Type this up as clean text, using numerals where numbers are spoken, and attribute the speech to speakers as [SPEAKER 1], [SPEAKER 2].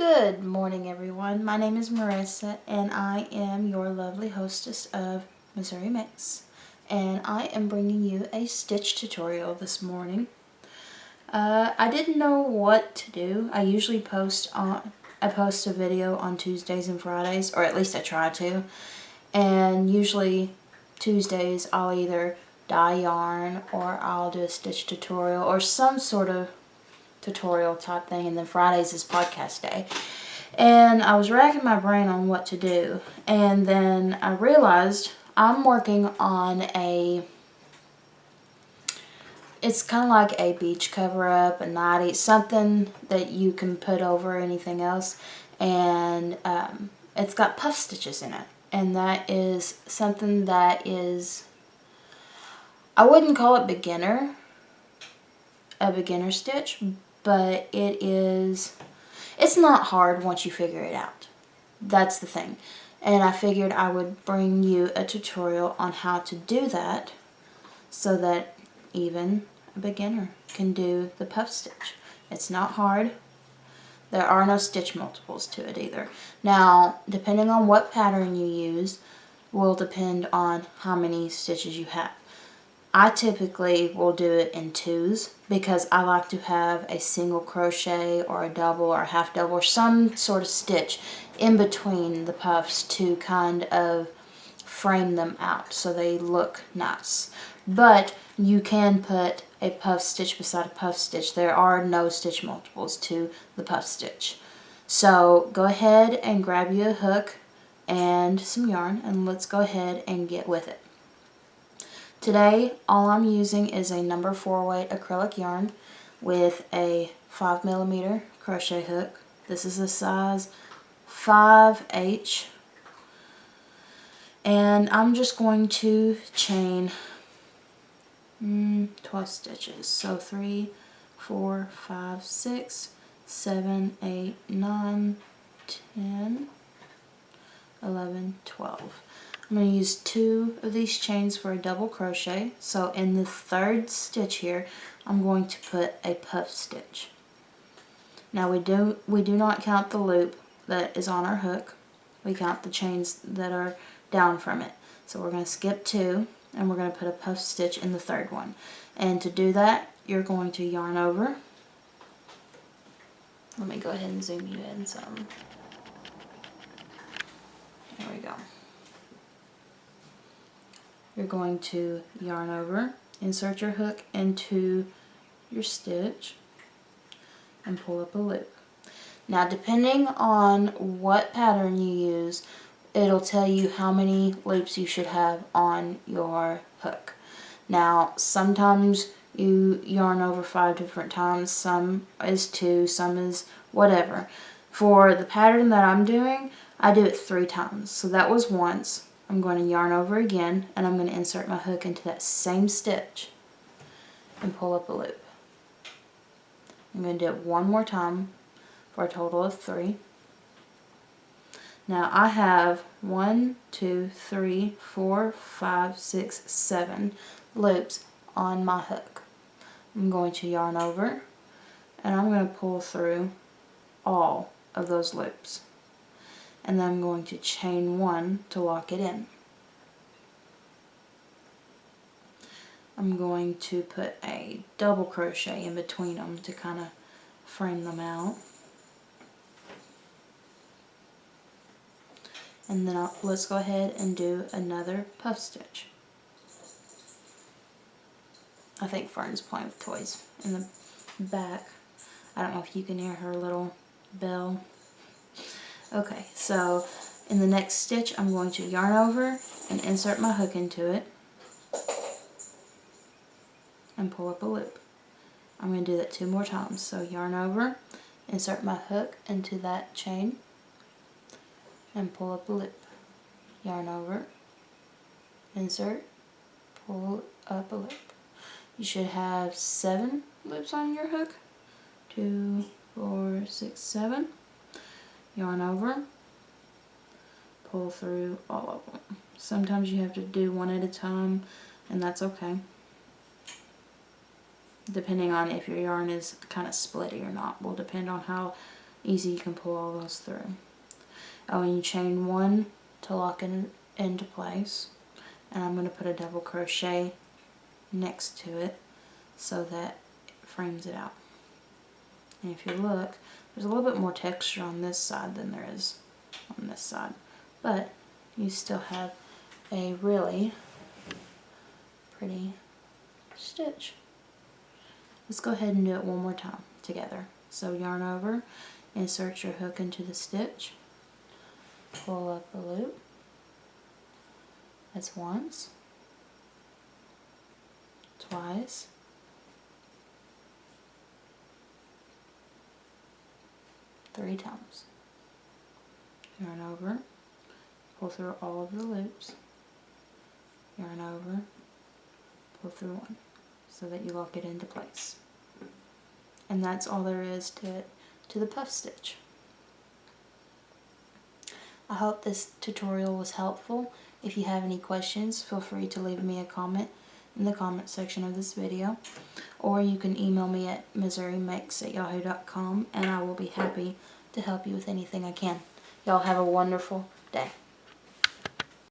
[SPEAKER 1] Good morning, everyone. My name is Marissa, and I am your lovely hostess of Missouri Mix. And I am bringing you a stitch tutorial this morning. I didn't know what to do. I usually post a video on Tuesdays and Fridays, or at least I try to. And usually Tuesdays I'll either dye yarn or I'll do a stitch tutorial or some sort of tutorial type thing, and then Fridays is podcast day. And I was racking my brain on what to do, and then I realized I'm working on it's kind of like a beach cover up, a nightie, something that you can put over anything else, and it's got puff stitches in it, and that is something that is, I wouldn't call it a beginner stitch, but it's not hard once you figure it out. That's the thing. And I figured I would bring you a tutorial on how to do that so that even a beginner can do the puff stitch. It's not hard. There are no stitch multiples to it either. Now, depending on what pattern you use will depend on how many stitches you have. I typically will do it in twos because I like to have a single crochet or a double or a half double or some sort of stitch in between the puffs to kind of frame them out so they look nice. But you can put a puff stitch beside a puff stitch. There are no stitch multiples to the puff stitch. So go ahead and grab you a hook and some yarn, and let's go ahead and get with it. Today, all I'm using is a number 4 weight acrylic yarn with a 5mm crochet hook. This is a size 5H. And I'm just going to chain 12 stitches. So 3, 4, 5, 6, 7, 8, 9, 10, 11, 12. I'm going to use 2 of these chains for a double crochet. So in the third stitch here, I'm going to put a puff stitch. Now we do not count the loop that is on our hook. We count the chains that are down from it. So we're going to skip 2 and we're going to put a puff stitch in the third one. And to do that, you're going to yarn over. Let me go ahead and zoom you in some. There we go. You're going to yarn over, insert your hook into your stitch, and pull up a loop. Now, depending on what pattern you use, it'll tell you how many loops you should have on your hook. Now, sometimes you yarn over 5 different times, some is 2, some is whatever. For the pattern that I'm doing, I do it 3 times. So that was once. I'm going to yarn over again, and I'm going to insert my hook into that same stitch and pull up a loop. I'm going to do it one more time for a total of 3. Now I have 1, 2, 3, 4, 5, 6, 7 loops on my hook. I'm going to yarn over, and I'm going to pull through all of those loops. And then I'm going to chain 1 to lock it in. I'm going to put a double crochet in between them to kind of frame them out. And then let's go ahead and do another puff stitch. I think Fern's playing with toys in the back. I don't know if you can hear her little bell. Okay, so in the next stitch I'm going to yarn over and insert my hook into it and pull up a loop. I'm going to do that 2 more times. So yarn over, insert my hook into that chain and pull up a loop. Yarn over, insert, pull up a loop. You should have 7 loops on your hook. 2, 4, 6, 7. Yarn over, pull through all of them. Sometimes you have to do one at a time, and that's okay, depending on if your yarn is kind of splitty or not. Will depend on how easy you can pull all those through. Oh, and you chain 1 to lock it into place, and I'm going to put a double crochet next to it so that it frames it out. And if you look, there's a little bit more texture on this side than there is on this side, but you still have a really pretty stitch. Let's go ahead and do it one more time together. So yarn over, insert your hook into the stitch, pull up the loop. That's once, twice, three times. Yarn over, pull through all of the loops, yarn over, pull through one, so that you lock it into place. And that's all there is to it, to the puff stitch. I hope this tutorial was helpful. If you have any questions, feel free to leave me a comment in the comment section of this video, or you can email me at MissouriMakes@yahoo.com, and I will be happy to help you with anything I can. Y'all have a wonderful day.